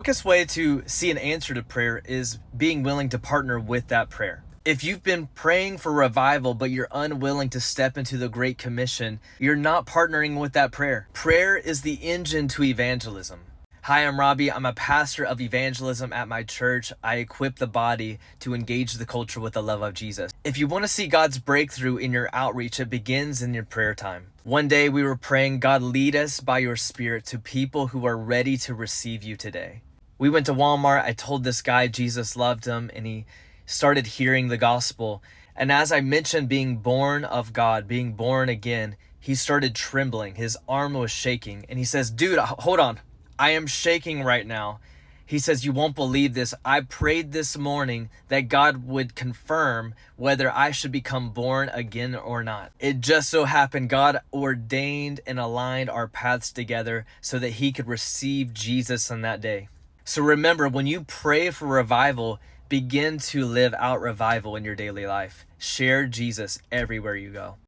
Quickest way to see an answer to prayer is being willing to partner with that prayer. If you've been praying for revival, but you're unwilling to step into the Great Commission, you're not partnering with that prayer. Prayer is the engine to evangelism. Hi, I'm Robbie. I'm a pastor of evangelism at my church. I equip the body to engage the culture with the love of Jesus. If you want to see God's breakthrough in your outreach, it begins in your prayer time. One day we were praying, God, lead us by your Spirit to people who are ready to receive you today. We went to Walmart. I told this guy Jesus loved him, and he started hearing the gospel. And as I mentioned being born of God, being born again, he started trembling. His arm was shaking. And he says, dude, hold on. I am shaking right now. He says, you won't believe this. I prayed this morning that God would confirm whether I should become born again or not. It just so happened God ordained and aligned our paths together so that he could receive Jesus on that day. So remember, when you pray for revival, begin to live out revival in your daily life. Share Jesus everywhere you go.